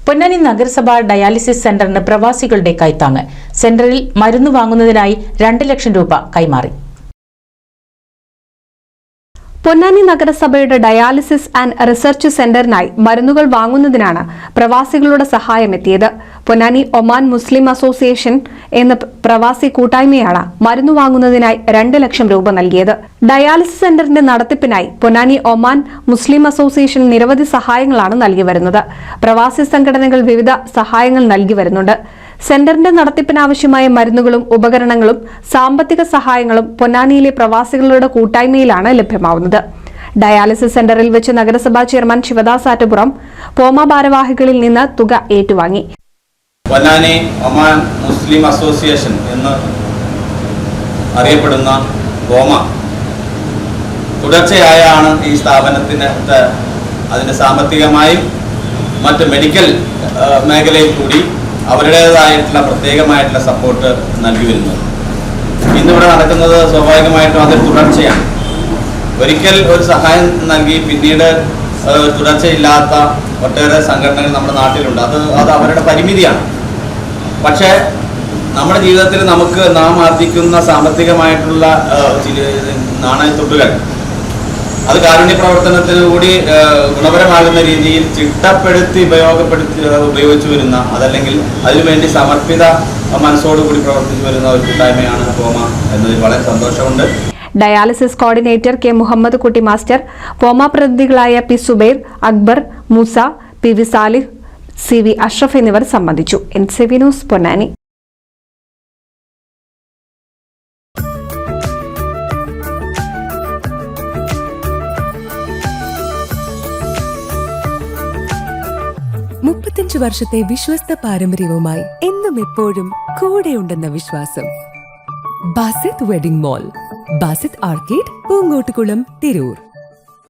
പൊന്നാനി നഗരസഭ ഡയാലിസിസ് സെന്ററിന് പ്രവാസികളുടെ കൈത്താങ്ങ്. സെന്ററിൽ മരുന്ന് വാങ്ങുന്നതിനായി 2 ലക്ഷം രൂപ കൈമാറി. പൊന്നാനി നഗരസഭയുടെ ഡയാലിസിസ് ആൻഡ് റിസർച്ച് സെന്ററിനായി മരുന്നുകൾ വാങ്ങുന്നതിനാണ് പ്രവാസികളുടെ സഹായമെത്തിയത്. പൊന്നാനി ഒമാൻ മുസ്ലിം അസോസിയേഷൻ എന്ന പ്രവാസി കൂട്ടായ്മയാണ് മരുന്ന് വാങ്ങുന്നതിനായി 2 ലക്ഷം രൂപ നൽകിയത്. ഡയാലിസിസ് സെന്ററിന്റെ നടത്തിപ്പിനായി പൊന്നാനി ഒമാൻ മുസ്ലിം അസോസിയേഷൻ നിരവധി സഹായങ്ങളാണ് നൽകി വരുന്നത്. പ്രവാസി സംഘടനകൾ വിവിധ സഹായങ്ങൾ നൽകി വരുന്നുണ്ട്. സെന്ററിന്റെ നടത്തിപ്പിനാവശ്യമായ മരുന്നുകളും ഉപകരണങ്ങളും സാമ്പത്തിക സഹായങ്ങളും പൊന്നാനിയിലെ പ്രവാസികളുടെ കൂട്ടായ്മയിലാണ് ലഭ്യമാവുന്നത്. ഡയാലിസിസ് സെന്ററിൽ വെച്ച് നഗരസഭാ ചെയർമാൻ ശിവദാസ് ആറ്റുപുറം പോമ ഭാരവാഹികളിൽ നിന്ന് തുക ഏറ്റുവാങ്ങി. പൊന്നാനി ഒമാൻ മുസ്ലിം അസോസിയേഷൻ എന്ന് അറിയപ്പെടുന്ന പോമ തുടർച്ചയായാണ് ഈ സ്ഥാപനത്തിന് അതിന്റെ സാമ്പത്തികമായും മറ്റ് മെഡിക്കൽ മേഖലയിൽ കൂടി അവരുടേതായിട്ടുള്ള പ്രത്യേകമായിട്ടുള്ള സപ്പോർട്ട് നൽകി വരുന്നത്. ഇന്നിവിടെ നടക്കുന്നത് സ്വാഭാവികമായിട്ടും അതൊരു തുടർച്ചയാണ്. ഒരിക്കൽ ഒരു സഹായം നൽകി പിന്നീട് തുടർച്ചയില്ലാത്ത ഒട്ടേറെ സംഘടനകൾ നമ്മുടെ നാട്ടിലുണ്ട്. അത് അവരുടെ പരിമിതിയാണ്. പക്ഷേ നമ്മുടെ ജീവിതത്തിൽ നാം ആർജിക്കുന്ന സാമ്പത്തികമായിട്ടുള്ള നാണയത്തുട്ടുകൾ അത് കാരുണ്യ പ്രവർത്തനത്തിന് കൂടി ഗുണപരമാകുന്ന രീതിയിൽ ചിട്ടപ്പെടുത്തി ഉപയോഗിച്ചു വരുന്ന, അതല്ലെങ്കിൽ അതിനുവേണ്ടി സമർപ്പിത മനസ്സോടുകൂടി പ്രവർത്തിച്ചു വരുന്ന ഒരു കൂട്ടായ്മയാണ് പോമ എന്നതിൽ വളരെ സന്തോഷമുണ്ട്. Dialysis coordinator K Muhammad Kutty master, പോമ പ്രതിനിധികളായ P Subair, Akbar, Moosa, P V Salih, C V Ashraf എന്നിവർ സംബന്ധിച്ചു. NCV news Ponnani. വർഷത്തെ വിശ്വസ്ത പാരമ്പര്യവുമായി എന്നും എപ്പോഴും കൂടെയുണ്ടെന്ന വിശ്വാസം. Basith wedding mall, Basith arcade, Poonkottukulam, Tirur.